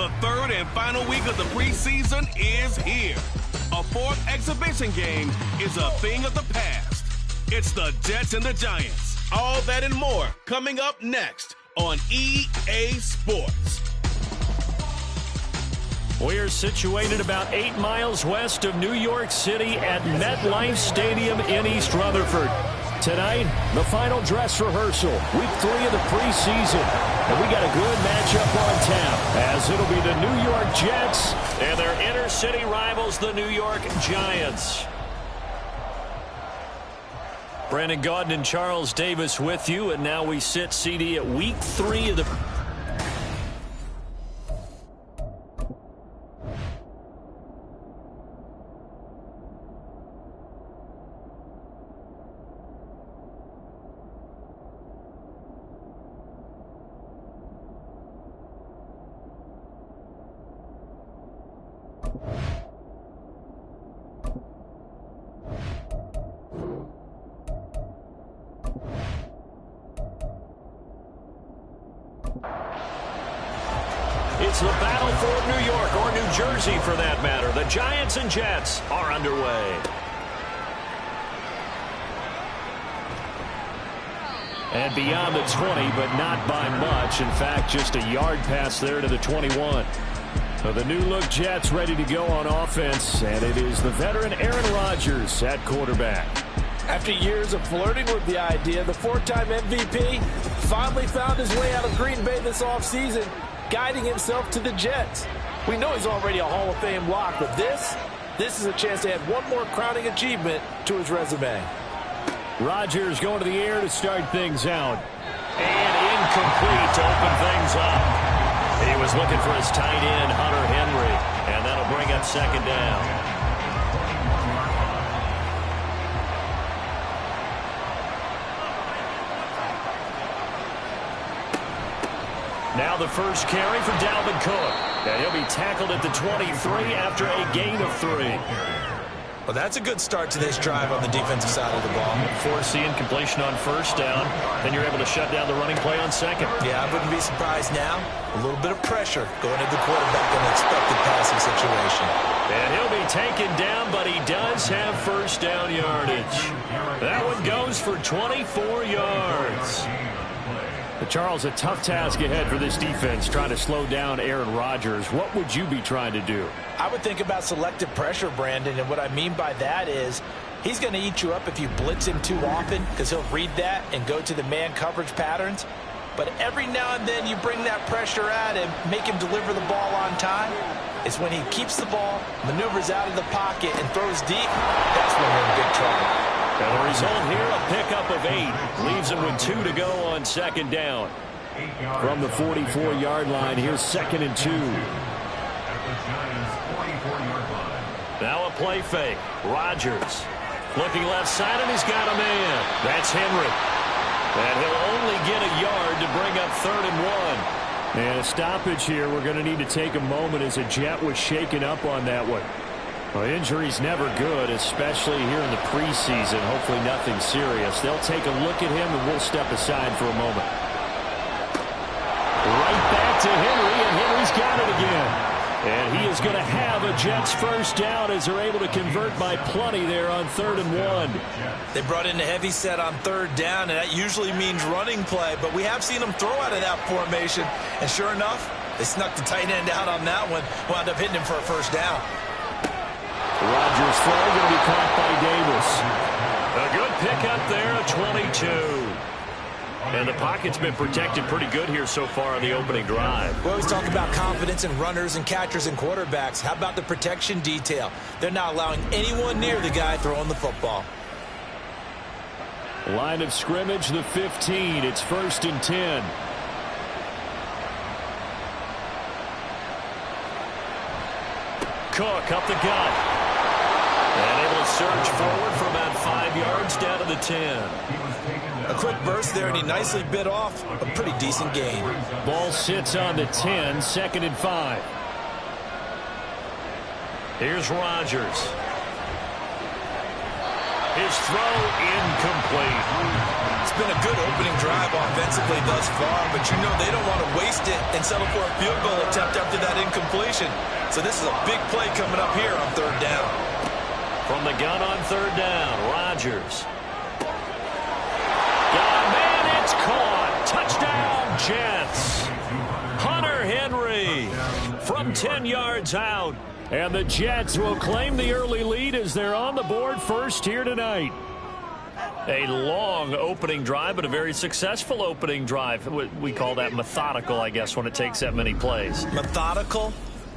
The third and final week of the preseason is here. A fourth exhibition game is a thing of the past. It's the Jets and the Giants. All that and more coming up next on EA Sports. We're situated about 8 miles west of New York City at MetLife Stadium in East Rutherford. Tonight, the final dress rehearsal, week 3 of the preseason. And we got a good matchup on tap, as it'll be the New York Jets and their inner-city rivals, the New York Giants. Brandon Gaudin and Charles Davis with you, and now we sit CD at week 3 of the... It's the battle for New York, or New Jersey for that matter. The Giants and Jets are underway. And beyond the 20, but not by much. In fact, just a yard pass there to the 21. So the new-look Jets ready to go on offense, and it is the veteran Aaron Rodgers at quarterback. After years of flirting with the idea, the 4-time MVP finally found his way out of Green Bay this offseason, guiding himself to the Jets. We know he's already a Hall of Fame lock, but this is a chance to add one more crowning achievement to his resume. Rodgers going to the air to start things out. And incomplete to open things up. He was looking for his tight end, Hunter Henry, and that'll bring up second down. Now the first carry for Dalvin Cook. And he'll be tackled at the 23 after a gain of 3. Well, that's a good start to this drive on the defensive side of the ball. Forcing completion on first down. Then you're able to shut down the running play on second. Yeah, I wouldn't be surprised now. A little bit of pressure going into the quarterback in an expected passing situation. And he'll be taken down, but he does have first down yardage. That one goes for 24 yards. But Charles, a tough task ahead for this defense, trying to slow down Aaron Rodgers. What would you be trying to do? I would think about selective pressure, Brandon, and what I mean by that is he's going to eat you up if you blitz him too often, because he'll read that and go to the man coverage patterns. But every now and then you bring that pressure at him, make him deliver the ball on time. It's when he keeps the ball, maneuvers out of the pocket, and throws deep, that's when we're in big trouble. And the result here, a pickup of 8. Leaves him with 2 to go on second down. From the 44-yard line, here's 2nd and 2. Now a play fake. Rodgers looking left side, and he's got a man. That's Henry. And he'll only get a yard to bring up 3rd and 1. And a stoppage here. We're going to need to take a moment as a Jet was shaken up on that one. Well, injury's never good, especially here in the preseason. Hopefully nothing serious. They'll take a look at him, and we'll step aside for a moment. Right back to Henry, and Henry's got it again. And he is going to have a Jets first down as they're able to convert by plenty there on 3rd and 1. They brought in a heavy set on 3rd down, and that usually means running play. But we have seen them throw out of that formation. And sure enough, they snuck the tight end out on that one. Wound up hitting him for a first down. Rodgers' throw going to be caught by Davis. A good pickup there, a 22. And the pocket's been protected pretty good here so far on the opening drive. We always talk about confidence in runners and catchers and quarterbacks. How about the protection detail? They're not allowing anyone near the guy throwing the football. Line of scrimmage, the 15. It's 1st and 10. Cook up the gut. And able to surge forward for about 5 yards down to the 10. A quick burst there, and he nicely bit off a pretty decent gain. Ball sits on the 10, 2nd and 5. Here's Rodgers. His throw incomplete. It's It's been a good opening drive offensively thus far, but you know they don't want to waste it and settle for a field goal attempt after that incompletion. So this is a big play coming up here on third down. From the gun on third down, Rodgers. Got a man, it's caught. Touchdown, Jets. Hunter Henry from 10 yards out. And the Jets will claim the early lead as they're on the board first here tonight. A long opening drive, but a very successful opening drive. We call that methodical, I guess, when it takes that many plays. Methodical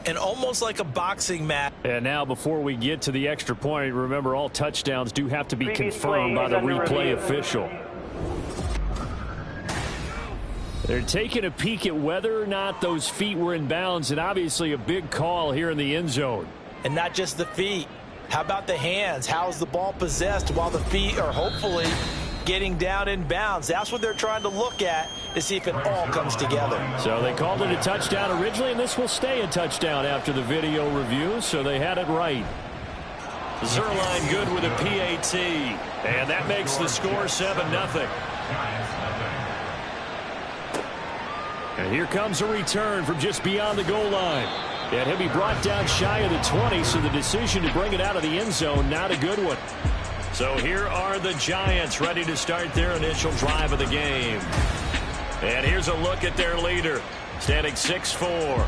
and almost like a boxing match. And now, before we get to the extra point, remember all touchdowns do have to be confirmed by the replay official. They're taking a peek at whether or not those feet were in bounds, and obviously a big call here in the end zone. And not just the feet. How about the hands? How's the ball possessed while the feet are hopefully getting down in bounds? That's what they're trying to look at to see if it all comes together. So they called it a touchdown originally, and this will stay a touchdown after the video review, so they had it right. Zerline good with a PAT, and that makes the score 7-0. And here comes a return from just beyond the goal line. And he'll be brought down shy of the 20, so the decision to bring it out of the end zone, not a good one. So here are the Giants ready to start their initial drive of the game. And here's a look at their leader, standing 6'4".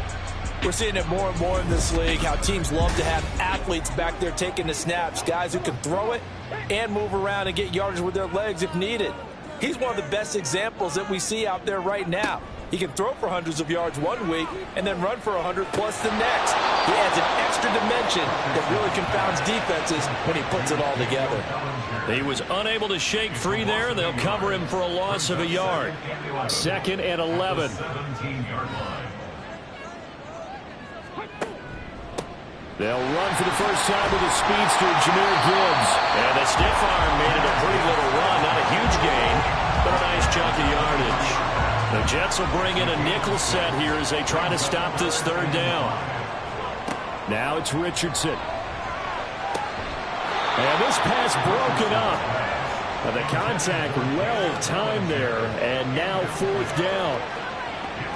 We're seeing it more and more in this league, how teams love to have athletes back there taking the snaps, guys who can throw it and move around and get yardage with their legs if needed. He's one of the best examples that we see out there right now. He can throw for hundreds of yards one week and then run for 100+ the next. He adds an extra dimension that really confounds defenses when he puts it all together. He was unable to shake free there. They'll cover him for a loss of a yard. 2nd and 11. They'll run for the first time with a speedster, Jahmyr Gibbs. And the stiff arm made it a pretty little run. Not a huge gain, but a nice chunk of yardage. The Jets will bring in a nickel set here as they try to stop this third down. Now it's Richardson. And this pass broken up. Now the contact well timed there, and now 4th down.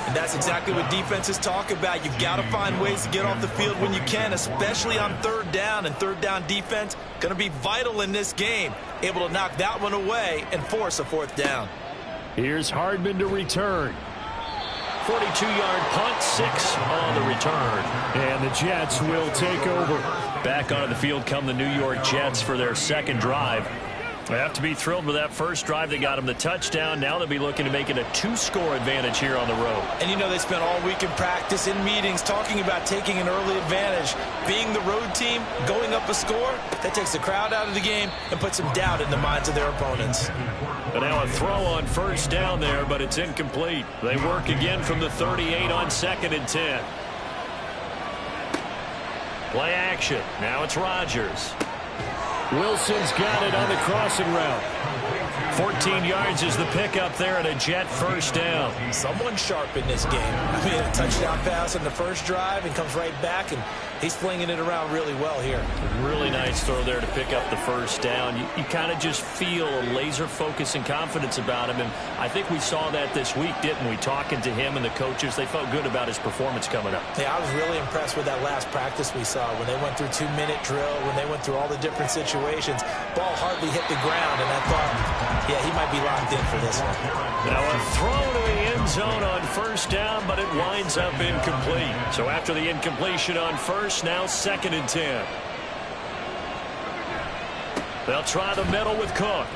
And that's exactly what defenses talk about. You've got to find ways to get off the field when you can, especially on third down. And third down defense going to be vital in this game. Able to knock that one away and force a 4th down. Here's Hardman to return. 42-yard punt, 6 on the return. And the Jets will take over. Back onto the field come the New York Jets for their second drive. They have to be thrilled with that first drive. They got them the touchdown. Now they'll be looking to make it a 2-score advantage here on the road. And you know they spent all week in practice, in meetings, talking about taking an early advantage. Being the road team, going up a score, that takes the crowd out of the game and puts some doubt in the minds of their opponents. But now a throw on first down there, but it's incomplete. They work again from the 38 on 2nd and 10. Play action. Now it's Rodgers. Wilson's got it on the crossing route. 14 yards is the pickup there and a Jet first down. Someone sharp in this game. I mean, a touchdown pass on the first drive and comes right back, and he's flinging it around really well here. Really nice throw there to pick up the first down. You kind of just feel a laser focus and confidence about him, and I think we saw that this week, didn't we? Talking to him and the coaches, they felt good about his performance coming up. Yeah, I was really impressed with that last practice we saw when they went through 2-minute drill, when they went through all the different situations. Ball hardly hit the ground, and I thought, yeah, he might be locked in for this one. Now a throw to the end zone on first down, but it winds up incomplete. So after the incompletion on first, now 2nd and 10. They'll try the middle with Cook.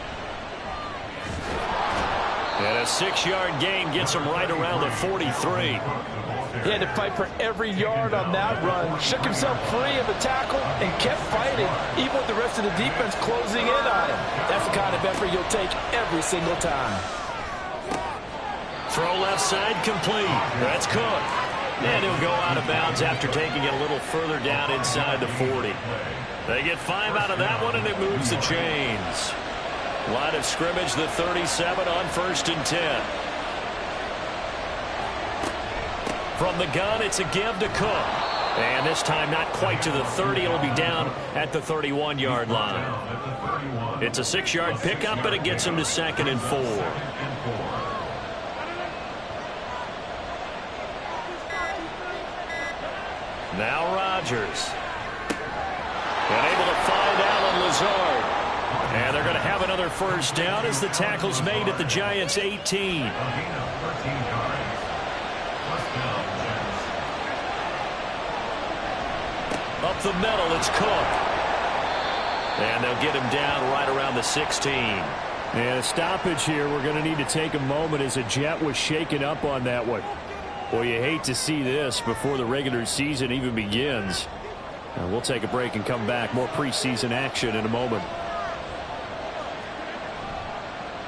And a 6-yard gain gets him right around the 43. He had to fight for every yard on that run. Shook himself free of the tackle and kept fighting, even with the rest of the defense closing in on him. That's the kind of effort you'll take every single time. Throw left side complete. That's Cook. And he'll go out of bounds after taking it a little further down inside the 40. They get 5 out of that one, and it moves the chains. Line of scrimmage, the 37 on 1st and 10. From the gun, it's a give to Cook. And this time not quite to the 30. It'll be down at the 31-yard line. It's a 6-yard pickup, but it gets him to 2nd and 4. Now Rodgers. And able to find Allen Lazard. And they're going to have another first down as the tackle's made at the Giants' 18. Up the middle, it's Cook. And they'll get him down right around the 16. And a stoppage here. We're going to need to take a moment as a Jet was shaken up on that one. Well, you hate to see this before the regular season even begins. We'll take a break and come back. More preseason action in a moment.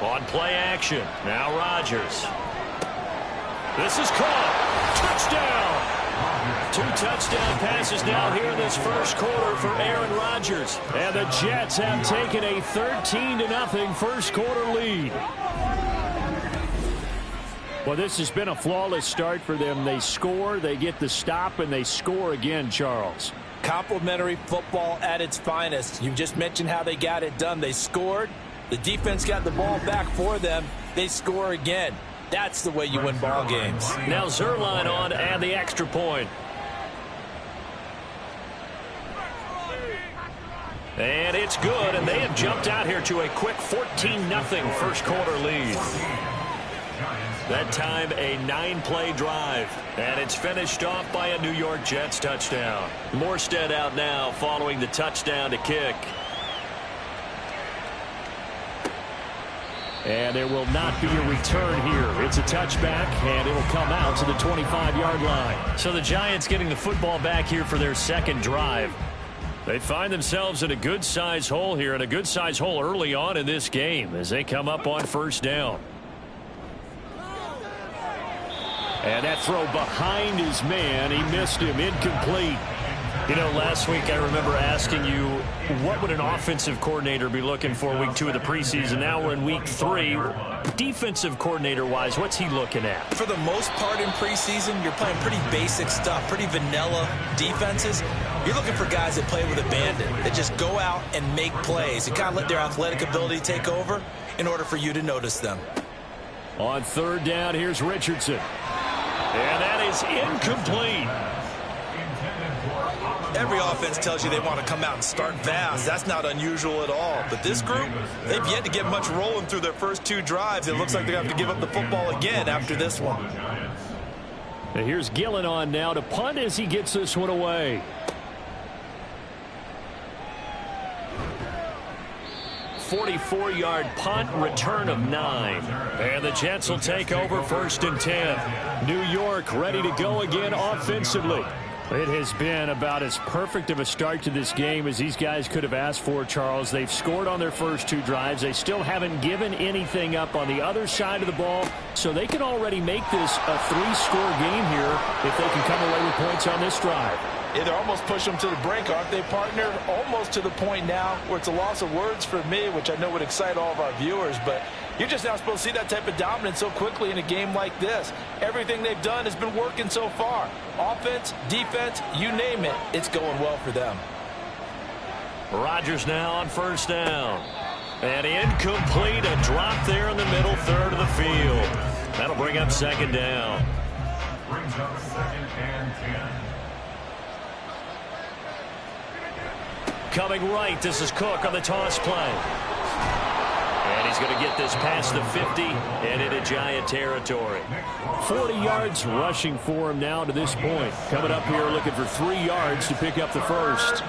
On play action. Now Rodgers. This is caught. Touchdown. 2 touchdown passes now here in this first quarter for Aaron Rodgers. And the Jets have taken a 13-0 first quarter lead. Well, this has been a flawless start for them. They score, they get the stop, and they score again, Charles. Complimentary football at its finest. You just mentioned how they got it done. They scored. The defense got the ball back for them. They score again. That's the way you win ball games. Now Zerline on and the extra point. And it's good, and they have jumped out here to a quick 14-0 first quarter lead. That time a 9-play drive, and it's finished off by a New York Jets touchdown. Morstead out now following the touchdown to kick. And there will not be a return here. It's a touchback, and it'll come out to the 25-yard line. So the Giants getting the football back here for their second drive. They find themselves in a good-size hole here, and a good-size hole early on in this game as they come up on first down. And that throw behind his man, he missed him, incomplete. You know, last week I remember asking you, what would an offensive coordinator be looking for week 2 of the preseason? Now we're in week 3. Defensive coordinator-wise, what's he looking at? For the most part in preseason, you're playing pretty basic stuff, pretty vanilla defenses. You're looking for guys that play with abandon, that just go out and make plays and kind of let their athletic ability take over in order for you to notice them. On third down, here's Richardson. And that is incomplete. Every offense tells you they want to come out and start fast. That's not unusual at all. But this group, they've yet to get much rolling through their first 2 drives. It looks like they're going to have to give up the football again after this one. And here's Gillen on now to punt as he gets this one away. A 44-yard punt, return of 9. And the Jets will take over first and 10. New York ready to go again offensively. It has been about as perfect of a start to this game as these guys could have asked for, Charles. They've scored on their first 2 drives. They still haven't given anything up on the other side of the ball, so they can already make this a 3-score game here if they can come away with points on this drive. Yeah, they're almost pushing them to the brink, aren't they, partner? Almost to the point now where it's a loss of words for me, which I know would excite all of our viewers, but you're just not supposed to see that type of dominance so quickly in a game like this. Everything they've done has been working so far. Offense, defense, you name it, it's going well for them. Rodgers now on first down. And incomplete, a drop there in the middle third of the field. That'll bring up second down. Brings up 2nd and 10. Coming right, this is Cook on the toss play. And he's going to get this past the 50 and into Giant territory. 40 yards rushing for him now to this point. Coming up here looking for 3 yards to pick up the first.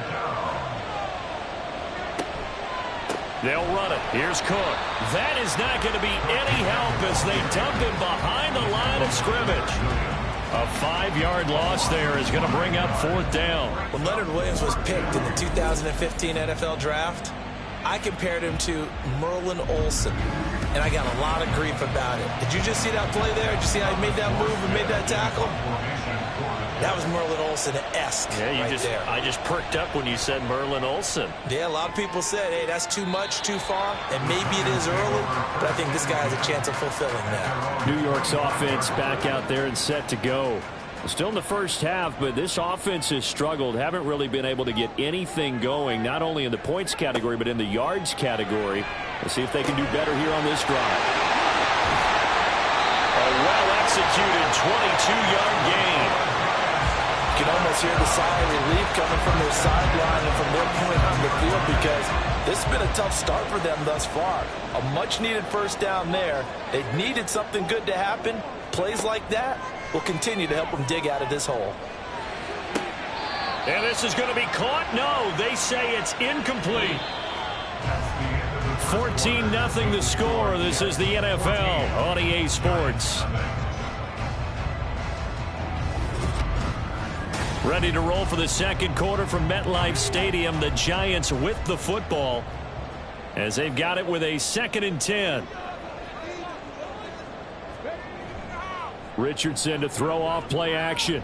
They'll run it. Here's Cook. That is not going to be any help as they dump him behind the line of scrimmage. A 5-yard loss there is going to bring up fourth down. When Leonard Williams was picked in the 2015 NFL Draft, I compared him to Merlin Olsen, and I got a lot of grief about it. Did you just see that play there? Did you see how he made that move and made that tackle? That was Merlin Olsen-esque there. I just perked up when you said Merlin Olsen. Yeah, a lot of people said, hey, that's too much, too far, and maybe it is early, but I think this guy has a chance of fulfilling that. New York's offense back out there and set to go. Still in the first half, but this offense has struggled. Haven't really been able to get anything going, not only in the points category, but in the yards category. Let's see if they can do better here on this drive. A well-executed 22-yard gain. You can almost hear the sigh of relief coming from their sideline and from their point on the field, because this has been a tough start for them thus far. A much-needed first down there. They've needed something good to happen. Plays like that will continue to help them dig out of this hole. And this is going to be caught. No, they say it's incomplete. 14-0 the score. This is the NFL on EA Sports. Ready to roll for the second quarter from MetLife Stadium. The Giants with the football as they've got it with a 2nd and 10. Richardson to throw off play action.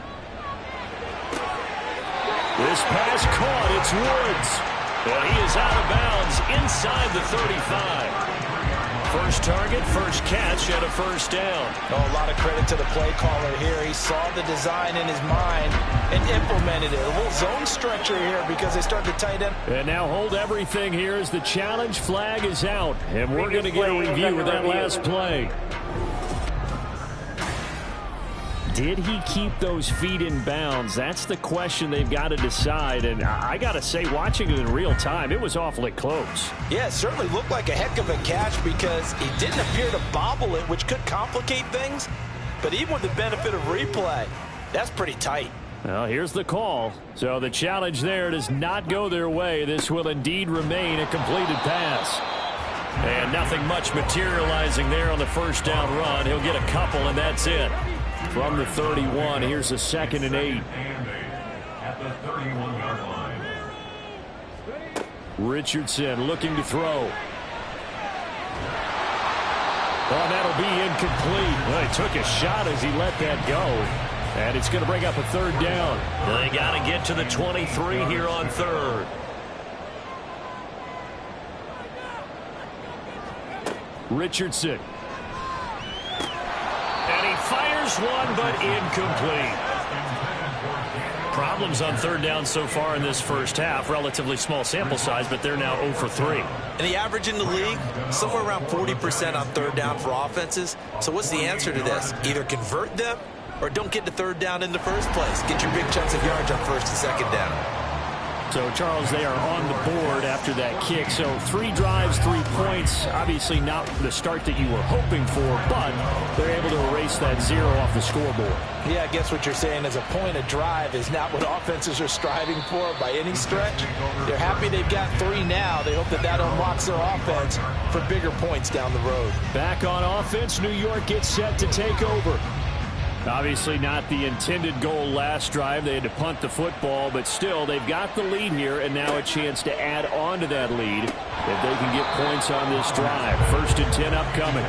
This pass caught. It's Woods. And he is out of bounds inside the 35. First target, first catch, and a first down. Oh, a lot of credit to the play caller here. He saw the design in his mind and implemented it. A little zone stretcher here because they started to tight end. And now hold everything here as the challenge flag is out. And we're going to get a review of that last play. Did he keep those feet in bounds? That's the question they've got to decide. And I got to say, watching it in real time, it was awfully close. Yeah, it certainly looked like a heck of a catch because he didn't appear to bobble it, which could complicate things. But even with the benefit of replay, that's pretty tight. Well, here's the call. So the challenge there does not go their way. This will indeed remain a completed pass. And nothing much materializing there on the first down run. He'll get a couple, and that's it. From the 31, here's a 2nd and 8. At the 31-yard line. Richardson looking to throw. Oh, that'll be incomplete. Well, he took a shot as he let that go. And it's going to bring up a 3rd down. They got to get to the 23 here on 3rd. Richardson. Fires one, but incomplete. Problems on 3rd down so far in this first half. Relatively small sample size, but they're now 0 for 3. And the average in the league, somewhere around 40% on 3rd down for offenses. So what's the answer to this? Either convert them or don't get to 3rd down in the first place. Get your big chunks of yards on 1st and 2nd down. So, Charles, they are on the board after that kick. So 3 drives, 3 points. Obviously not the start that you were hoping for, but they're able to erase that 0 off the scoreboard. Yeah, I guess what you're saying is a point a drive is not what offenses are striving for by any stretch. They're happy they've got 3 now. They hope that that unlocks their offense for bigger points down the road. Back on offense, New York gets set to take over. Obviously not the intended goal last drive. They had to punt the football, but still, they've got the lead here, and now a chance to add on to that lead if they can get points on this drive. 1st and 10 upcoming.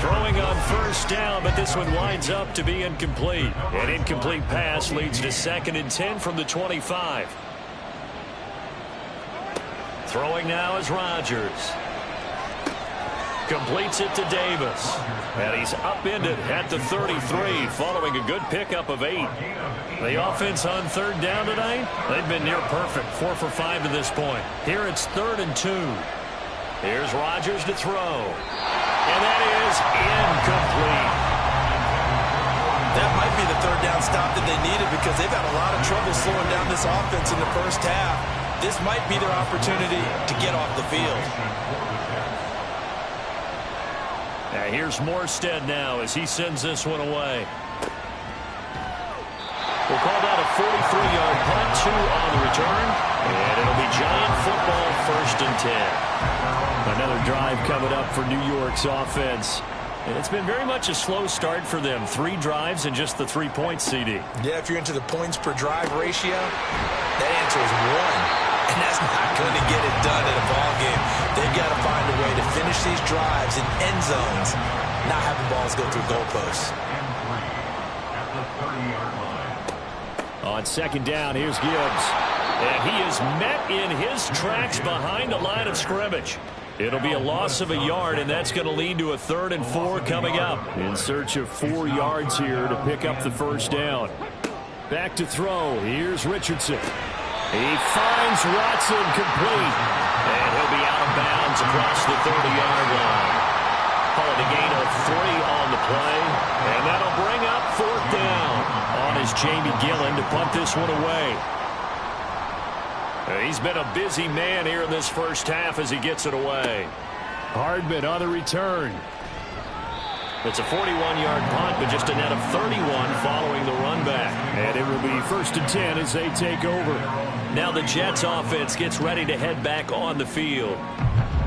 Throwing on 1st down, but this one winds up to be incomplete. An incomplete pass leads to 2nd and 10 from the 25. Throwing now is Rodgers. Completes it to Davis. And he's upended at the 33 following a good pickup of 8. The offense on 3rd down tonight, they've been near perfect. 4 for 5 to this point. Here it's 3rd and 2. Here's Rodgers to throw. And that is incomplete. That might be the 3rd down stop that they needed because they've had a lot of trouble slowing down this offense in the first half. This might be their opportunity to get off the field. Here's Morstead now as he sends this one away. We'll call that a 43-yard punt, 2 on the return, and it'll be Giant football 1st and 10. Another drive coming up for New York's offense. And it's been very much a slow start for them. 3 drives and just the 3 points, CD. Yeah, if you're into the points per drive ratio, that answer is 1. And that's not going to get it done in a ball game. They've got to find a way to finish these drives in end zones, not having balls go through goalposts. On 2nd down, here's Gibbs. And he is met in his tracks behind the line of scrimmage. It'll be a loss of a yard, and that's going to lead to a 3rd and 4 coming up. In search of 4 yards here to pick up the first down. Back to throw. Here's Richardson. He finds Watson complete. And he'll be out of bounds across the 30-yard line. Call it a gain of 3 on the play. And that'll bring up 4th down. On is Jamie Gillen to punt this one away. He's been a busy man here in this first half as he gets it away. Hardman on the return. It's a 41-yard punt, but just a net of 31 following the run back. And it will be 1st and 10 as they take over. Now the Jets offense gets ready to head back on the field.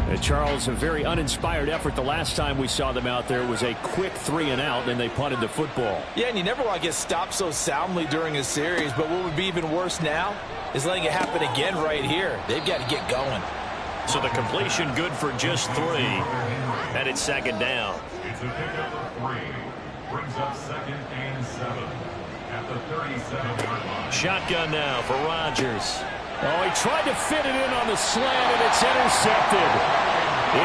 And Charles, a very uninspired effort the last time we saw them out there. It was a quick 3 and out, and they punted the football. Yeah, and you never want to get stopped so soundly during a series, but what would be even worse now is letting it happen again right here. They've got to get going. So the completion good for just 3, and it's 2nd down. It's a pickup of 3. Brings up 2nd and 7 at the 37-yard line. Shotgun now for Rodgers. Oh, he tried to fit it in on the slant, and it's intercepted.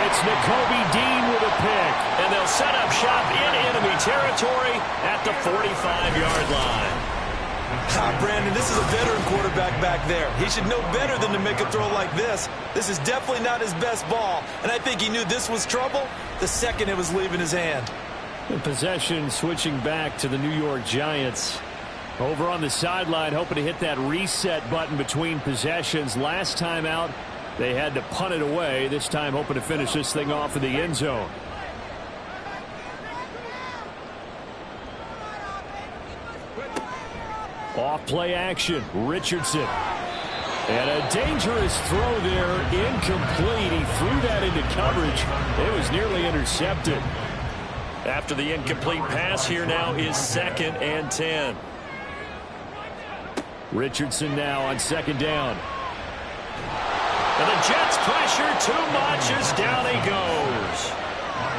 It's Nakobe Dean with a pick. And they'll set up shop in enemy territory at the 45-yard line. Brandon, this is a veteran quarterback back there. He should know better than to make a throw like this. This is definitely not his best ball, and I think he knew this was trouble the second it was leaving his hand. The possession switching back to the New York Giants. Over on the sideline, hoping to hit that reset button between possessions. Last time out, they had to punt it away. This time, hoping to finish this thing off in the end zone. Off play action, Richardson. And a dangerous throw there, incomplete. He threw that into coverage. It was nearly intercepted. After the incomplete pass, here now is 2nd and 10. Richardson now on 2nd down. And the Jets pressure too much as down he goes.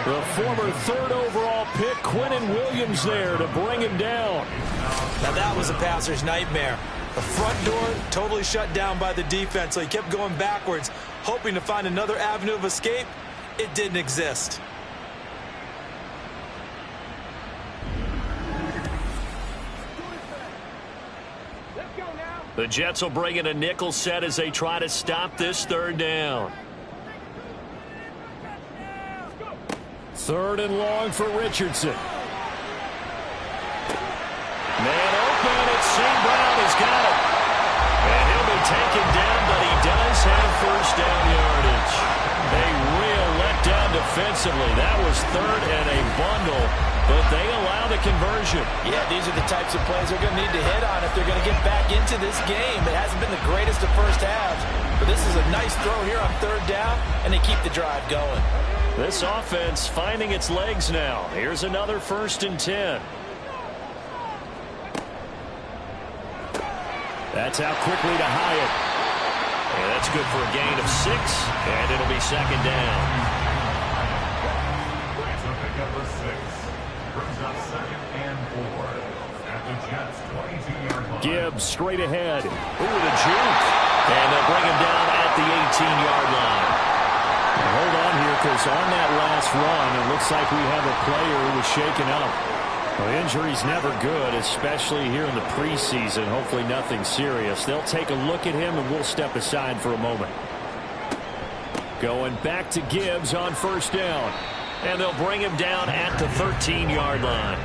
The former 3rd overall pick, Quinnen Williams, there to bring him down. Now that was a passer's nightmare. The front door totally shut down by the defense, so he kept going backwards, hoping to find another avenue of escape. It didn't exist. The Jets will bring in a nickel set as they try to stop this 3rd down. 3rd and long for Richardson. Man open, it's St. Brown has got it. And he'll be taken down, but he does have 1st down yardage. A real letdown defensively. That was 3rd and a bundle, but they allow the conversion. Yeah, these are the types of plays they're going to need to hit on if they're going to get back into this game. It hasn't been the greatest of first halves, but this is a nice throw here on 3rd down, and they keep the drive going. This offense finding its legs now. Here's another 1st and 10. That's out quickly to Hyatt. And that's good for a gain of 6, and it'll be 2nd down. It's a pickup of 6. Brings up 2nd and 4 at the Jets' 22-yard line. Gibbs straight ahead. Ooh, the juke. And they'll bring him down at the 18-yard line. Now hold on here, because on that last run, it looks like we have a player who was shaken up. Well, injury's never good, especially here in the preseason. Hopefully nothing serious. They'll take a look at him, and we'll step aside for a moment. Going back to Gibbs on 1st down. And they'll bring him down at the 13-yard line.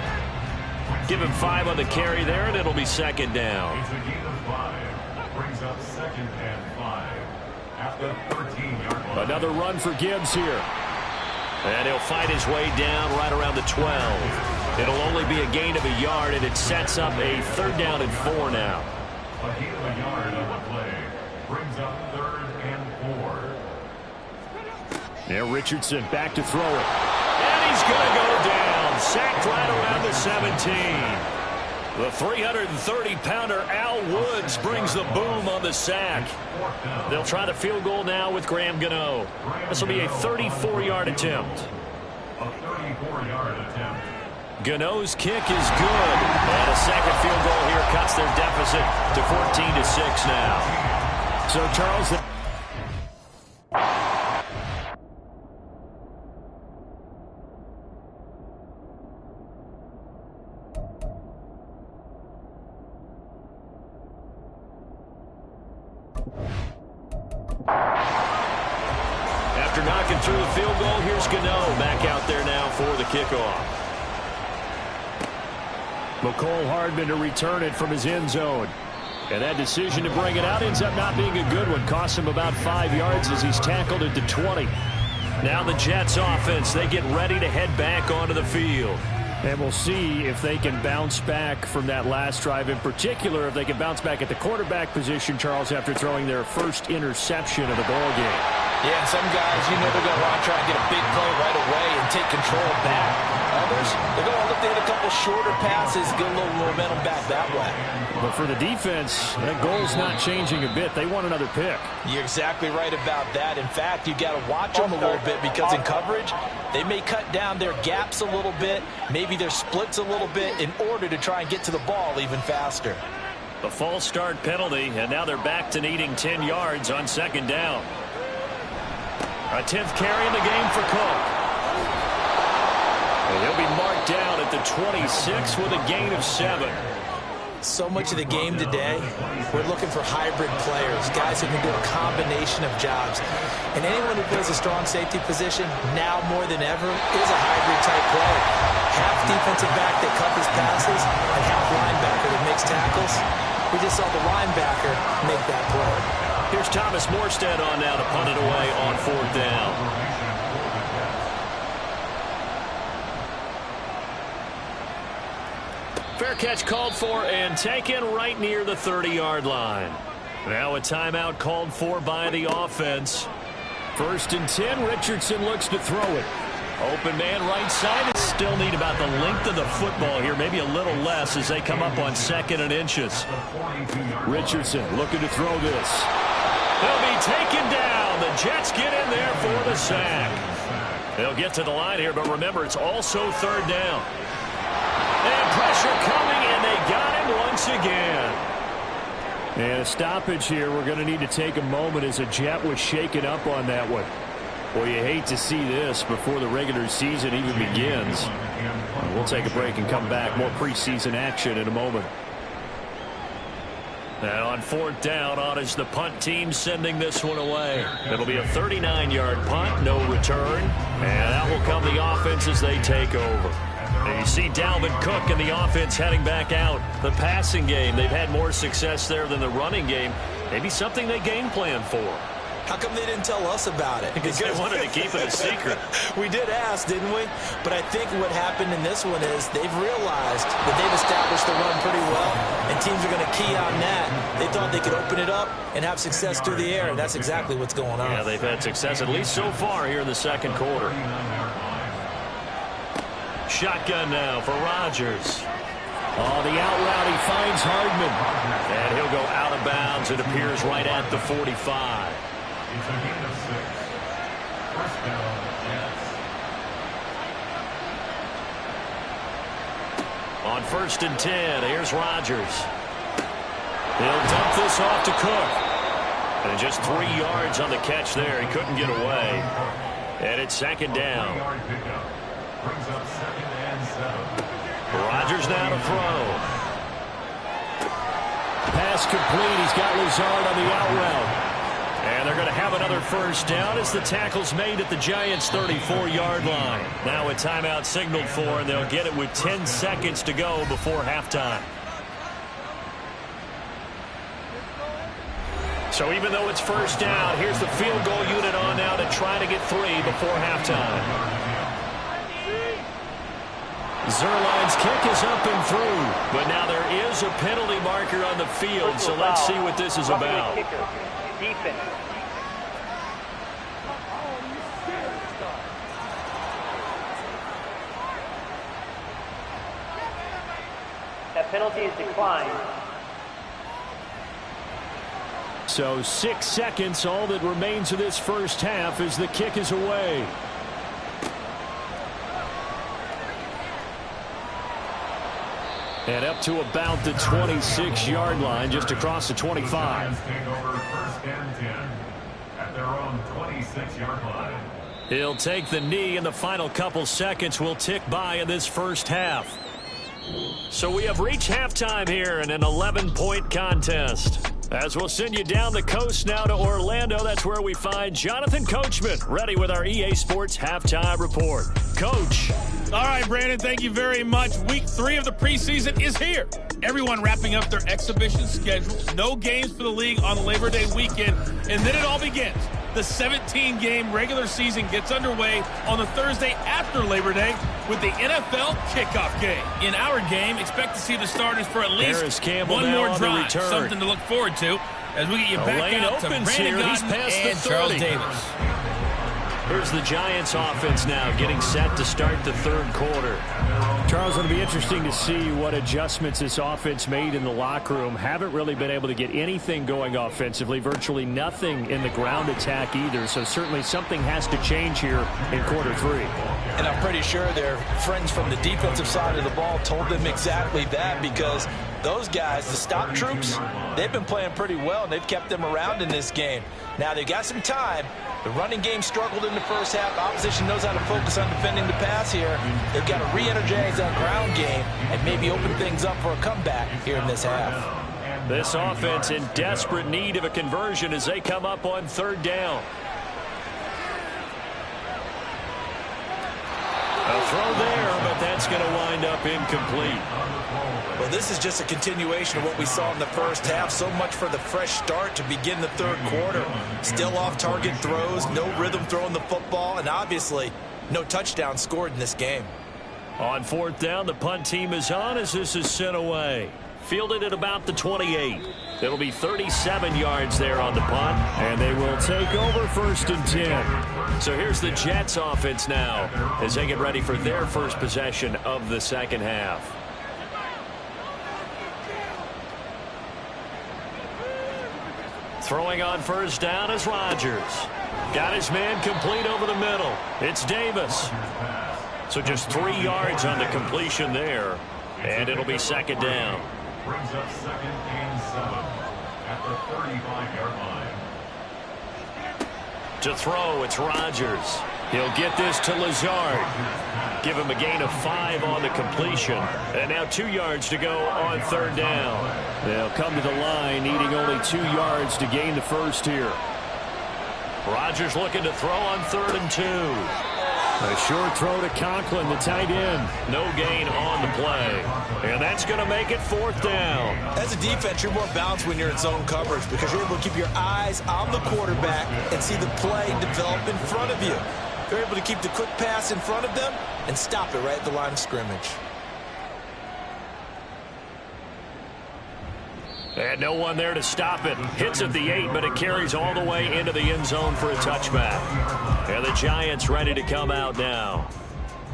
Give him 5 on the carry there, and it'll be 2nd down. It's a gain of 5. Brings up 2nd and 5 at the 13-yard line. Another run for Gibbs here. And he'll fight his way down right around the 12. It'll only be a gain of a yard, and it sets up a 3rd down and 4 now. A gain of a yard on the play. Brings up 3rd and 4. Now Richardson back to throw it. And he's going to go down. Sacked right around the 17. The 330-pounder Al Woods brings the boom on the sack. They'll try the field goal now with Graham Gano. This will be a 34-yard attempt. A 34-yard attempt. Gano's kick is good. And a second field goal here cuts their deficit to 14-6 now. So, Charles, knocking through the field goal. Here's Gano back out there now for the kickoff. McCole Hardman to return it from his end zone. And that decision to bring it out ends up not being a good one. Cost him about 5 yards as he's tackled at the 20. Now the Jets offense, they get ready to head back onto the field. And we'll see if they can bounce back from that last drive. In particular, if they can bounce back at the quarterback position, Charles, after throwing their first interception of the ball game. Yeah, and some guys, you know, they're going to want to try and get a big play right away and take control back. Others, they're going to look to hit a couple shorter passes, get a little momentum back that way. But for the defense, that goal's not changing a bit. They want another pick. You're exactly right about that. In fact, you got to watch them a little bit because in coverage, they may cut down their gaps a little bit, maybe their splits a little bit in order to try and get to the ball even faster. A false start penalty, and now they're back to needing 10 yards on second down. A 10th carry in the game for Cook. And he'll be marked down at the 26 with a gain of 7. So much of the game today, we're looking for hybrid players, guys who can do a combination of jobs. And anyone who plays a strong safety position, now more than ever, is a hybrid-type player. Half defensive back that covers passes and half linebacker that makes tackles. We just saw the linebacker make that play. Here's Thomas Morstead on now to punt it away on fourth down. Fair catch called for and taken right near the 30-yard line. Now a timeout called for by the offense. 1st and 10. Richardson looks to throw it. Open man right side. It still need about the length of the football here, maybe a little less as they come up on 2nd and inches. Richardson looking to throw this. He'll be taken down. The Jets get in there for the sack. They'll get to the line here, but remember, it's also 3rd down. And pressure coming, and they got him once again. And a stoppage here. We're going to need to take a moment as a Jet was shaken up on that one. Well, you hate to see this before the regular season even begins. We'll take a break and come back. More preseason action in a moment. And on 4th down, on is the punt team sending this one away. It'll be a 39-yard punt, no return. And out will come the offense as they take over. And you see Dalvin Cook and the offense heading back out. The passing game, they've had more success there than the running game. Maybe something they game plan for. How come they didn't tell us about it? Because they wanted to keep it a secret. We did ask, didn't we? But I think what happened in this one is they've realized that they've established the run pretty well, and teams are going to key on that. They thought they could open it up and have success through the air, and that's exactly what's going on. Yeah, they've had success at least so far here in the 2nd quarter. Shotgun now for Rodgers. Oh, the out route, he finds Hardman. And he'll go out of bounds. It appears right at the 45. It's a gain of 6. 1st down, Jets. On 1st and 10, here's Rodgers. He'll dump this off to Cook. And just 3 yards on the catch there. He couldn't get away. And it's 2nd down. Brings up 2nd and 7. Rodgers now to throw. Pass complete. He's got Lazard on the out route. And they're going to have another 1st down as the tackle's made at the Giants' 34-yard line. Now a timeout signaled for, and they'll get it with 10 seconds to go before halftime. So even though it's 1st down, here's the field goal unit on now to try to get 3 before halftime. Zerline's kick is up and through, but now there is a penalty marker on the field, so let's see what this is about. Defense. That penalty is declined. So 6 seconds, all that remains of this 1st half as the kick is away. And up to about the 26-yard line, just across the 25. Take over 1st and 10 at their own 26-yard line. He'll take the knee, and the final couple seconds will tick by in this 1st half. So we have reached halftime here in an 11-point contest. As we'll send you down the coast now to Orlando, that's where we find Jonathan Coachman, ready with our EA Sports Halftime Report. Coach. All right, Brandon, thank you very much. Week 3 of the preseason is here. Everyone wrapping up their exhibition schedules. No games for the league on Labor Day weekend, and then it all begins. The 17-game regular season gets underway on the Thursday after Labor Day with the NFL kickoff game. In our game, expect to see the starters for at least one more drive. Something to look forward to as we get you back out to Brandon Gaudin and Charles Davis. Here's the Giants offense now getting set to start the third quarter. Charles, it'll be interesting to see what adjustments this offense made in the locker room. Haven't really been able to get anything going offensively, virtually nothing in the ground attack either. So certainly something has to change here in quarter 3. And I'm pretty sure their friends from the defensive side of the ball told them exactly that, because those guys, the stop troops, they've been playing pretty well, and they've kept them around in this game. Now, they've got some time. The running game struggled in the first half. The opposition knows how to focus on defending the pass here. They've got to re-energize that ground game and maybe open things up for a comeback here in this half. This offense in desperate need of a conversion as they come up on third down. A throw there, but that's going to wind up incomplete. Well, this is just a continuation of what we saw in the first half. So much for the fresh start to begin the third quarter. Still off-target throws, no rhythm throwing the football, and obviously no touchdown scored in this game. On fourth down, the punt team is on as this is sent away. Fielded at about the 28. It'll be 37 yards there on the punt, and they will take over 1st and 10. So here's the Jets offense now as they get ready for their first possession of the second half. Throwing on first down is Rodgers. Got his man complete over the middle. It's Davis. So just 3 yards on the completion there, and it'll be second down. Brings up 2nd and 7 at the 35-yard line. To throw, it's Rodgers. He'll get this to Lazard. Give him a gain of 5 on the completion. And now 2 yards to go on third down. They'll come to the line, needing only 2 yards to gain the first here. Rodgers looking to throw on 3rd and 2. A short throw to Conklin, the tight end. No gain on the play. And that's going to make it 4th down. As a defense, you're more balanced when you're in zone coverage because you're able to keep your eyes on the quarterback and see the play develop in front of you. You're able to keep the quick pass in front of them and stop it right at the line of scrimmage. And no one there to stop it. Hits at the 8, but it carries all the way into the end zone for a touchback. And the Giants ready to come out now.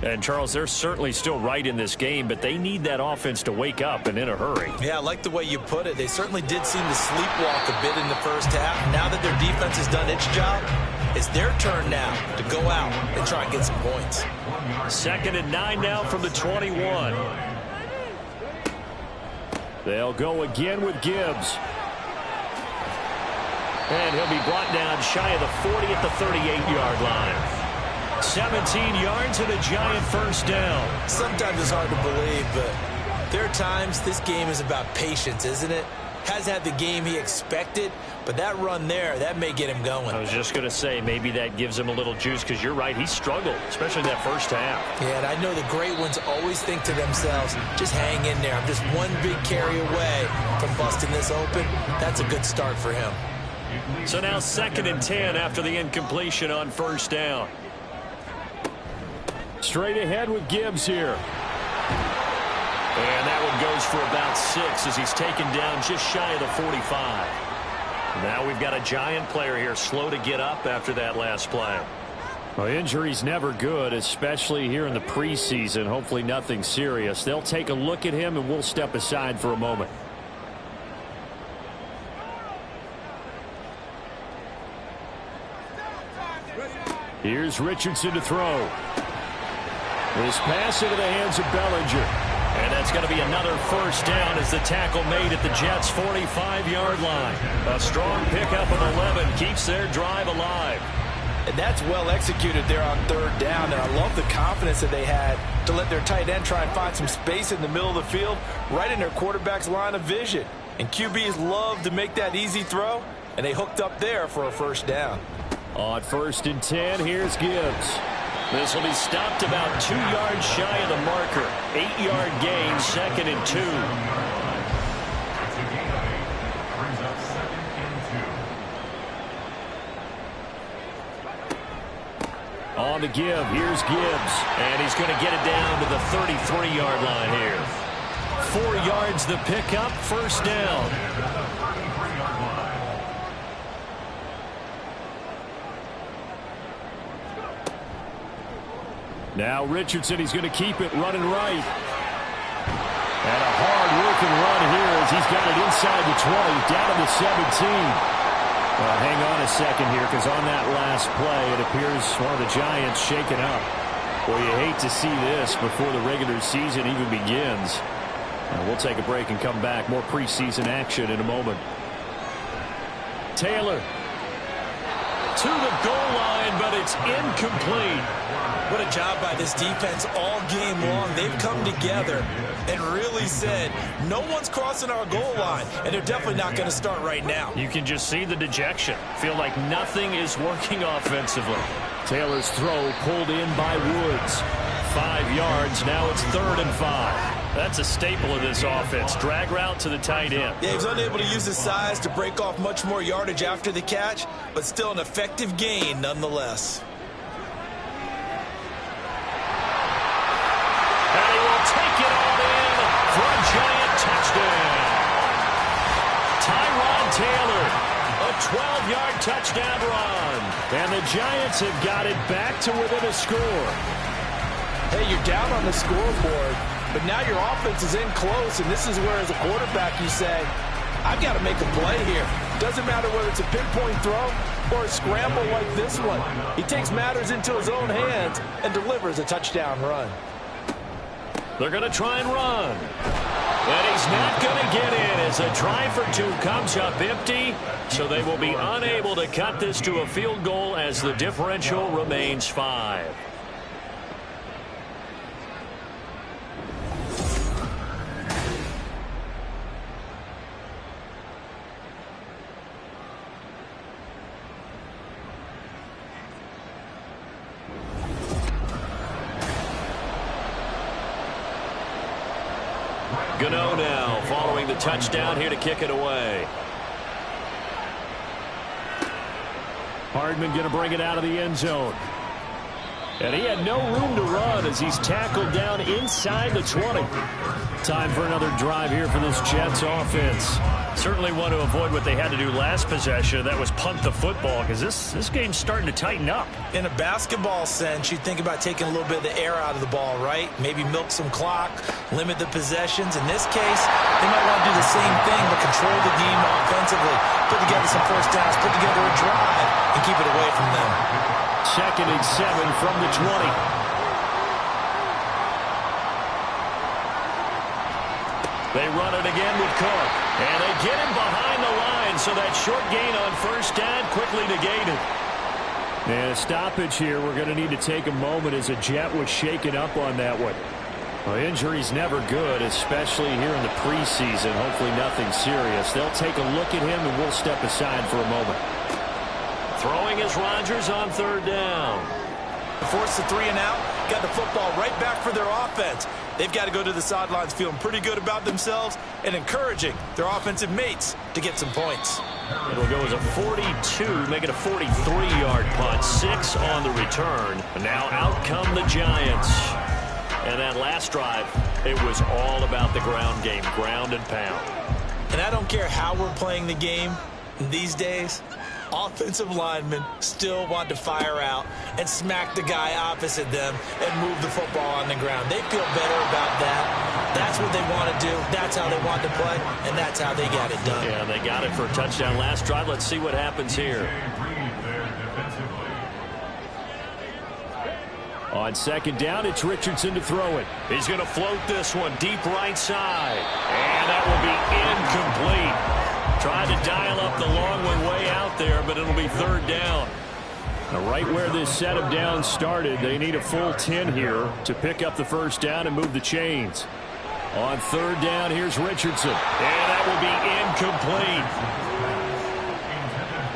And, Charles, they're certainly still right in this game, but they need that offense to wake up and in a hurry. Yeah, I like the way you put it. They certainly did seem to sleepwalk a bit in the first half. Now that their defense has done its job, it's their turn now to go out and try and get some points. 2nd and 9 now from the 21. They'll go again with Gibbs. And he'll be brought down shy of the 40 at the 38-yard line. 17 yards and a Giant first down. Sometimes it's hard to believe, but there are times this game is about patience, isn't it? Has had the game he expected, but that run there, that may get him going. I was just going to say, maybe that gives him a little juice, because you're right, he struggled, especially in that first half. Yeah, and I know the great ones always think to themselves, just hang in there. I'm just one big carry away from busting this open. That's a good start for him. So now 2nd and 10 after the incompletion on first down. Straight ahead with Gibbs here. And that one goes for about 6 as he's taken down just shy of the 45. Now we've got a Giant player here slow to get up after that last play. Well, injury's never good, especially here in the preseason. Hopefully nothing serious. They'll take a look at him and we'll step aside for a moment. Here's Richardson to throw. This pass into the hands of Bellinger. And that's going to be another first down as the tackle made at the Jets' 45-yard line. A strong pickup of 11 keeps their drive alive. And that's well executed there on third down. And I love the confidence that they had to let their tight end try and find some space in the middle of the field, right in their quarterback's line of vision. And QBs love to make that easy throw, and they hooked up there for a first down. On 1st and 10, here's Gibbs. This will be stopped about 2 yards shy of the marker. 8-yard gain, 2nd and 2. Brings up 2nd and 2. On the give, here's Gibbs. And he's going to get it down to the 33-yard line here. 4 yards the pickup, first down. Now Richardson, he's going to keep it running right. And a hard-working run here as he's got it inside the 20, down to the 17. Well, hang on a second here, because on that last play, it appears one of the Giants shaken up. Well, you hate to see this before the regular season even begins. We'll take a break and come back. More preseason action in a moment. Taylor to the goal line, but it's incomplete. What a job by this defense all game long. They've come together and really said, no one's crossing our goal line, and they're definitely not going to start right now. You can just see the dejection. Feel like nothing is working offensively. Taylor's throw pulled in by Woods. 5 yards, now it's 3rd and 5. That's a staple of this offense. Drag route to the tight end. Yeah, he was unable to use his size to break off much more yardage after the catch, but still an effective gain nonetheless. And he will take it all in for a Giant touchdown. Tyrod Taylor, a 12-yard touchdown run. And the Giants have got it back to within a score. Hey, you're down on the scoreboard, but now your offense is in close, and this is where, as a quarterback, you say, I've got to make a play here. Doesn't matter whether it's a pinpoint throw or a scramble like this one. He takes matters into his own hands and delivers a touchdown run. They're going to try and run. And he's not going to get in as a try for 2 comes up empty. So they will be unable to cut this to a field goal as the differential remains 5. Gano now following the touchdown here to kick it away. Hardman going to bring it out of the end zone. And he had no room to run as he's tackled down inside the 20. Time for another drive here for this Jets offense. Certainly want to avoid what they had to do last possession. That was punt the football, because this game's starting to tighten up. In a basketball sense, you think about taking a little bit of the air out of the ball, right? Maybe milk some clock, limit the possessions. In this case, they might want to do the same thing, but control the game offensively. Put together some first downs, put together a drive, and keep it away from them. 2nd and 7 from the 20. They run it again with Cook. And they get him behind the line, so that short gain on first down quickly negated. And a stoppage here. We're going to need to take a moment as a Jet was shaken up on that one. Well, injury's never good, especially here in the preseason. Hopefully nothing serious. They'll take a look at him, and we'll step aside for a moment. Throwing is Rodgers on 3rd down. Force the 3 and out. Got the football right back for their offense. They've got to go to the sidelines feeling pretty good about themselves and encouraging their offensive mates to get some points. It'll go as a 42, make it a 43-yard punt. 6 on the return. And now out come the Giants. And that last drive, it was all about the ground game, ground and pound. And I don't care how we're playing the game these days, offensive linemen still want to fire out and smack the guy opposite them and move the football on the ground. They feel better about that. That's what they want to do. That's how they want to play, and that's how they got it done. Yeah, they got it for a touchdown last drive. Let's see what happens here. On 2nd down, it's Richardson to throw it. He's going to float this one deep right side. And that will be incomplete. Tried to dial up the long one way out there, but it'll be 3rd down. Now, right where this set of downs started, they need a full 10 here to pick up the first down and move the chains. On third down, here's Richardson. And that will be incomplete.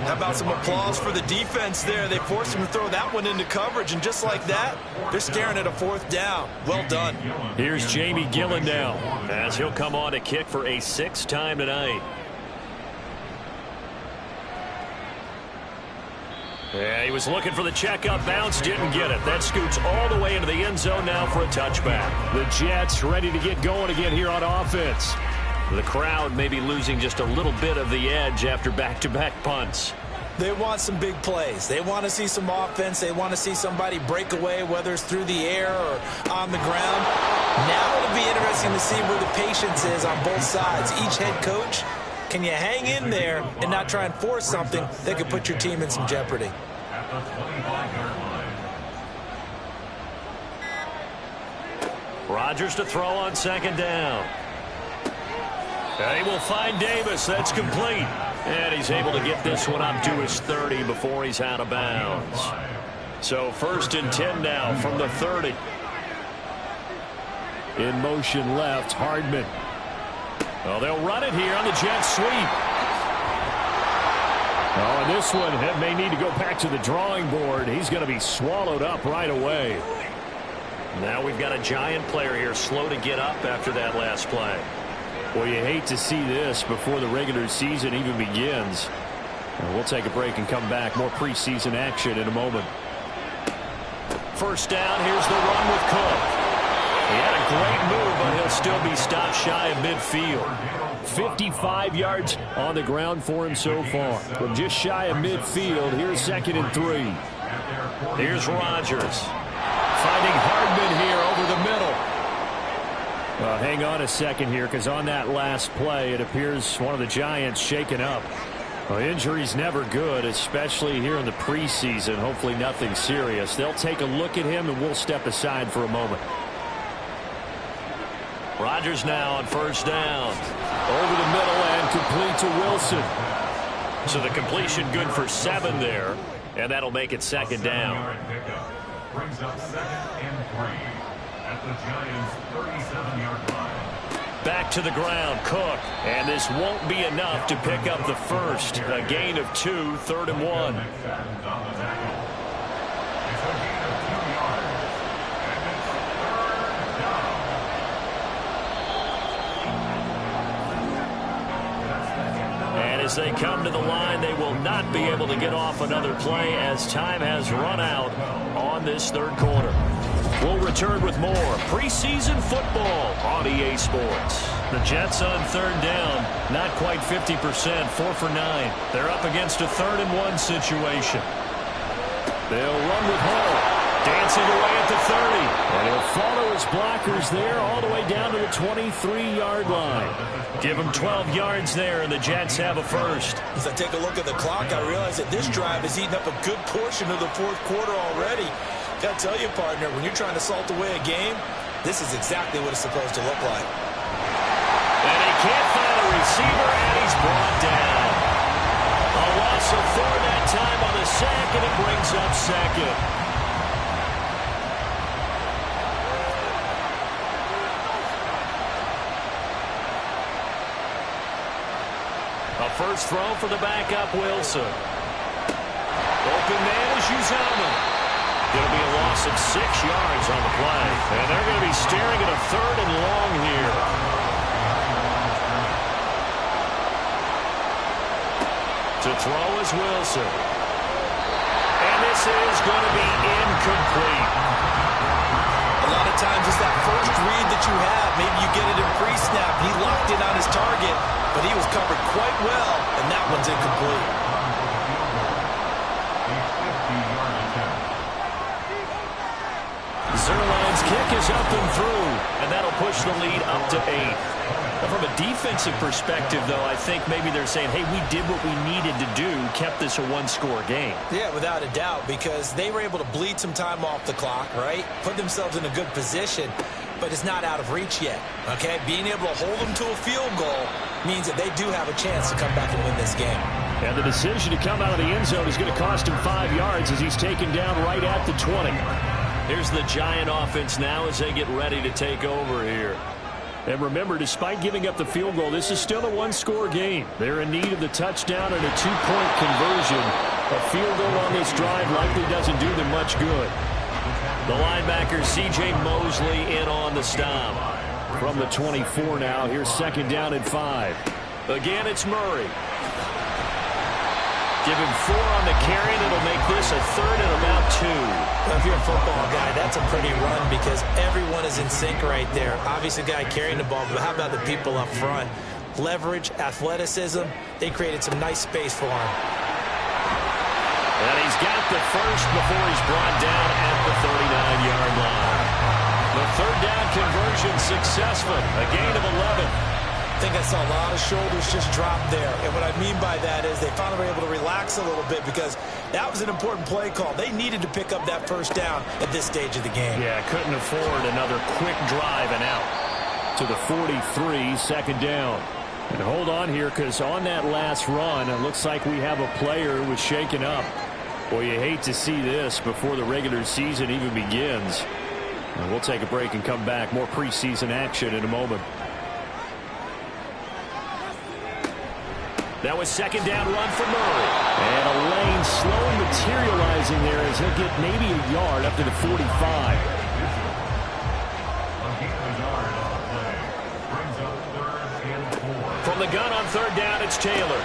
How about some applause for the defense there? They forced him to throw that one into coverage, and just like that, they're staring at a fourth down. Well done. Here's Jamie Gillen now, as he'll come on to kick for a sixth time tonight. Yeah, he was looking for the checkup bounce, didn't get it. That scoots all the way into the end zone now for a touchback. The Jets ready to get going again here on offense. The crowd may be losing just a little bit of the edge after back-to-back punts. They want some big plays. They want to see some offense. They want to see somebody break away, whether it's through the air or on the ground. Now it'll be interesting to see where the patience is on both sides. Each head coach, can you hang in there and not try and force something that could put your team in some jeopardy? At the 25-yard line. Rodgers to throw on second down. He will find Davis. That's complete. And he's able to get this one up to his 30 before he's out of bounds. So 1st and 10 now from the 30. In motion left, Hardman. Well, they'll run it here on the jet sweep. Oh, and this one may need to go back to the drawing board. He's going to be swallowed up right away. Now we've got a Giant player here slow to get up after that last play. Well, you hate to see this before the regular season even begins. We'll take a break and come back. More preseason action in a moment. First down, here's the run with Cook. He had a great move, but he'll still be stopped shy of midfield. 55 yards on the ground for him so far. From just shy of midfield, here's 2nd and 3. Here's Rodgers. Finding Hardman here over the middle. Well, hang on a second here, because on that last play, it appears one of the Giants shaken up. Well, injury's never good, especially here in the preseason. Hopefully nothing serious. They'll take a look at him, and we'll step aside for a moment. Rodgers now on first down. Over the middle and complete to Wilson. So the completion good for 7 there, and that'll make it 2nd down. Brings up 2nd and 3. At the Giants' 37-yard line. Back to the ground, Cook. And this won't be enough to pick up the first. A gain of 2, 3rd and 1. And as they come to the line, they will not be able to get off another play as time has run out on this 3rd quarter. We'll return with more preseason football on EA Sports. The Jets on 3rd down, not quite 50%, 4 for 9. They're up against a 3rd and 1 situation. They'll run with Hall, dancing away at the 30. And he'll follow his blockers there all the way down to the 23-yard line. Give him 12 yards there, and the Jets have a first. As I take a look at the clock, I realize that this drive has eaten up a good portion of the 4th quarter already. Got to tell you, partner, when you're trying to salt away a game, this is exactly what it's supposed to look like. And he can't find a receiver, and he's brought down. A loss of 4 that time on the sack, and it brings up 2nd. A first throw for the backup, Wilson. Open man is Uzomah. It'll be a loss of 6 yards on the play. And they're going to be staring at a 3rd and long here. To throw is Wilson. And this is going to be incomplete. A lot of times it's that first read that you have. Maybe you get it in pre-snap. He locked in on his target, but he was covered quite well, and that one's incomplete. Zerline's kick is up and through, and that'll push the lead up to 8. Now, from a defensive perspective, though, I think maybe they're saying, hey, we did what we needed to do, kept this a one-score game. Yeah, without a doubt, because they were able to bleed some time off the clock, right? Put themselves in a good position, but it's not out of reach yet, okay? Being able to hold them to a field goal means that they do have a chance to come back and win this game. And the decision to come out of the end zone is going to cost him 5 yards as he's taken down right at the 20. Here's the Giant offense now as they get ready to take over here. And remember, despite giving up the field goal, this is still a one-score game. They're in need of the touchdown and a two-point conversion. A field goal on this drive likely doesn't do them much good. The linebacker, C.J. Mosley, in on the stop. From the 24 now, here's second down and 5. Again, it's Murray. Give him 4 on the carry, and it'll make this a third and about 2. Well, if you're a football guy, that's a pretty run because everyone is in sync right there. Obviously, the guy carrying the ball, but how about the people up front? Leverage, athleticism, they created some nice space for him. And he's got the first before he's brought down at the 39-yard line. The third down conversion successful, a gain of 11. I think I saw a lot of shoulders just drop there. And what I mean by that is they finally were able to relax a little bit because that was an important play call. They needed to pick up that first down at this stage of the game. Yeah, couldn't afford another quick drive and out. To the 43, second down. And hold on here because on that last run, it looks like we have a player who was shaken up. Boy, you hate to see this before the regular season even begins. And we'll take a break and come back. More preseason action in a moment. That was second down run for Murray. And a lane slowly materializing there as he'll get maybe a yard up to the 45. From the gun on third down, it's Taylor.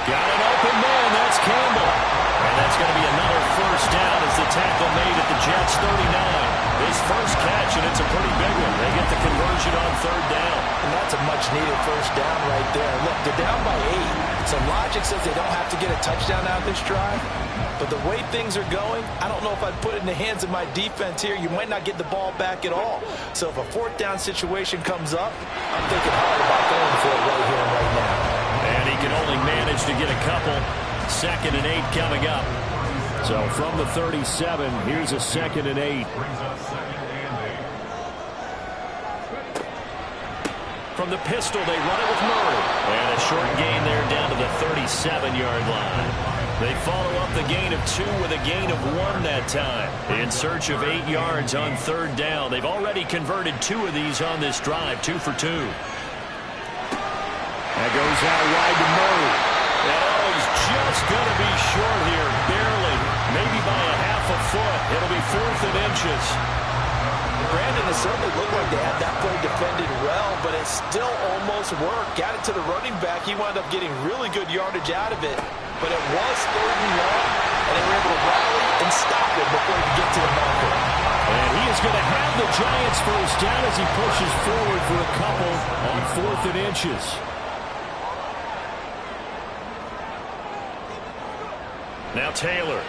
Got an open man, that's Campbell. And that's going to be another first down as the tackle made at the Jets' 39. His first catch, and it's a pretty big one. They get the conversion on third down. And that's a much-needed first down right there. Look, they're down by 8. So logic says they don't have to get a touchdown out of this drive. But the way things are going, I don't know if I'd put it in the hands of my defense here. You might not get the ball back at all. So if a fourth down situation comes up, I'm thinking hard about going for it right here and right now. And he can only manage to get a couple. Second and 8 coming up. So from the 37, here's a second and 8. From the pistol, they run it with Murray. And a short gain there down to the 37-yard line. They follow up the gain of 2 with a gain of 1 that time. In search of 8 yards on third down. They've already converted 2 of these on this drive, 2 for 2. That goes out wide to Murray. And he's just going to be short here, barely. Maybe by a half a foot. It'll be 4th and inches. Brandon, it certainly looked like they had that play defended well, but it still almost worked. Got it to the running back. He wound up getting really good yardage out of it. But it was 3rd and long, and they were able to rally and stop it before he could get to the marker. And he is going to have the Giants first down as he pushes forward for a couple on 4th and inches. Now Taylor.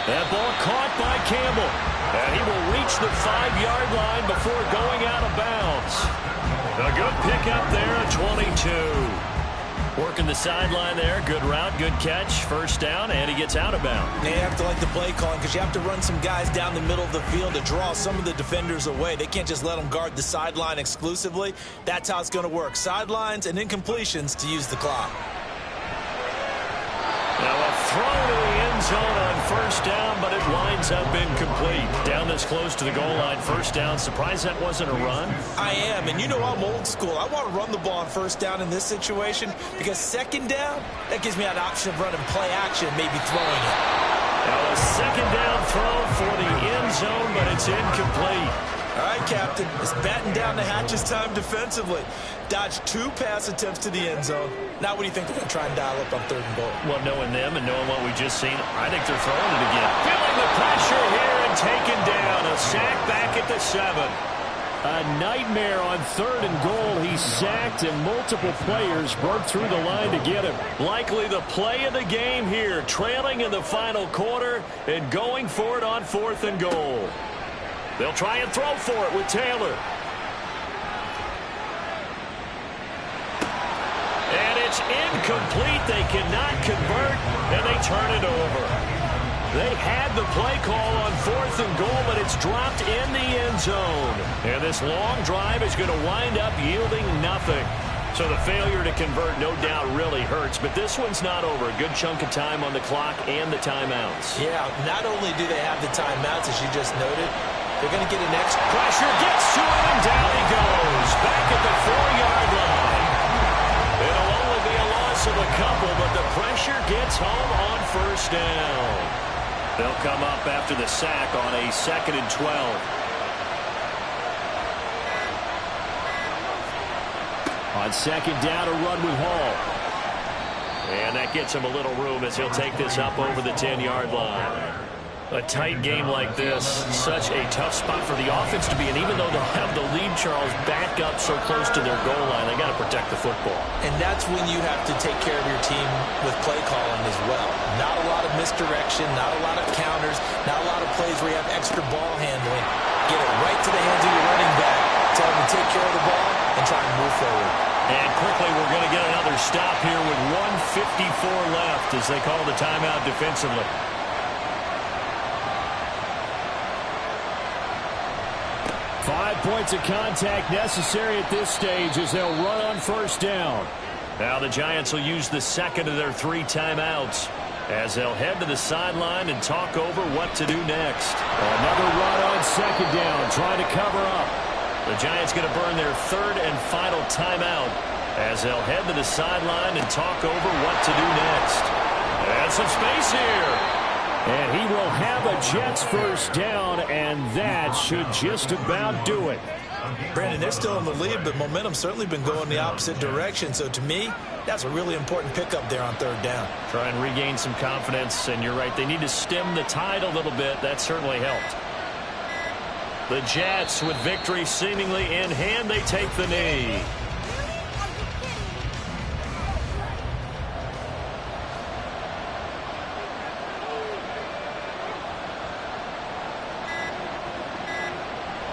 That ball caught by Campbell. And he will reach the 5-yard line before going out of bounds. A good pickup there at 22. Working the sideline there. Good route, good catch. First down, and he gets out of bounds. They have to like the play calling because you have to run some guys down the middle of the field to draw some of the defenders away. They can't just let them guard the sideline exclusively. That's how it's going to work. Sidelines and incompletions to use the clock. Now a throw to the end zone on first down, but it winds up incomplete. Down this close to the goal line, first down. Surprised that wasn't a run? I am, and you know I'm old school. I want to run the ball on first down in this situation because second down, that gives me an option of running play action, maybe throwing it. Now a second down throw for the end zone, but it's incomplete. All right, Captain, it's batten down the hatches time defensively. Dodged 2 pass attempts to the end zone. Now what do you think they're going to try and dial up on 3rd and goal? Well, knowing them and knowing what we just seen, I think they're throwing it again. Feeling the pressure here and taken down. A sack back at the 7. A nightmare on 3rd and goal. He's sacked and multiple players broke through the line to get him. Likely the play of the game here. Trailing in the final quarter and going for it on 4th and goal. They'll try and throw for it with Taylor. And it's incomplete. They cannot convert, and they turn it over. They had the play call on 4th and goal, but it's dropped in the end zone. And this long drive is going to wind up yielding nothing. So the failure to convert, no doubt, really hurts. But this one's not over. A good chunk of time on the clock and the timeouts. Yeah, not only do they have the timeouts, as you just noted, They're going to get an extra. Pressure gets to him, and down he goes. Back at the 4-yard line. It'll only be a loss of a couple, but the pressure gets home on first down. They'll come up after the sack on a 2nd and 12. On 2nd down, a run with Hall. And that gets him a little room as he'll take this up over the 10-yard line. A tight game like this, such a tough spot for the offense to be in. Even though they'll have the lead, Charles, back up so close to their goal line, they got to protect the football. And that's when you have to take care of your team with play calling as well. Not a lot of misdirection, not a lot of counters, not a lot of plays where you have extra ball handling. Get it right to the hands of your running back. Tell them to take care of the ball and try and move forward. And quickly, we're going to get another stop here with 1:54 left as they call the timeout defensively. Five points of contact necessary at this stage as they'll run on first down. Now the Giants will use the second of their 3 timeouts as they'll head to the sideline and talk over what to do next. Another run on 2nd down, trying to cover up. The Giants going to burn their 3rd and final timeout as they'll head to the sideline and talk over what to do next. And some space here. And he will have a Jets first down, and that should just about do it. Brandon, they're still in the lead, but momentum's certainly been going the opposite direction. So to me, that's a really important pickup there on 3rd down. Try and regain some confidence, and you're right. They need to stem the tide a little bit. That certainly helped. The Jets, with victory seemingly in hand, they take the knee.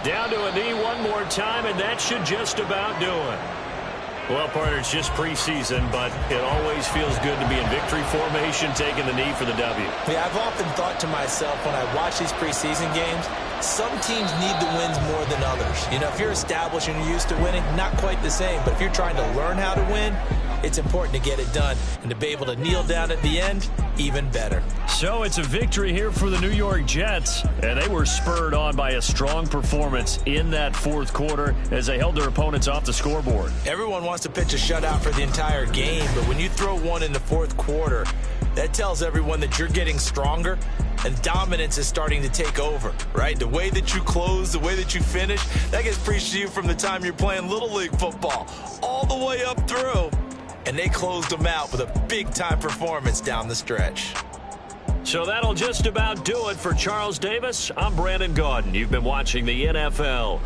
Down to a knee one more time, and that should just about do it. Well, partner, it's just preseason, but it always feels good to be in victory formation, taking the knee for the W. Yeah, I've often thought to myself when I watch these preseason games, some teams need the wins more than others. You know, if you're established and you're used to winning, not quite the same. But if you're trying to learn how to win, it's important to get it done. And to be able to kneel down at the end, even better. So it's a victory here for the New York Jets. And they were spurred on by a strong performance in that 4th quarter as they held their opponents off the scoreboard. Everyone wants to pitch a shutout for the entire game, but when you throw one in the 4th quarter, that tells everyone that you're getting stronger and dominance is starting to take over, right? The way that you close, the way that you finish, that gets preached to you from the time you're playing Little League football all the way up through. And they closed them out with a big-time performance down the stretch. So that'll just about do it for Charles Davis. I'm Brandon Gaudin. You've been watching the NFL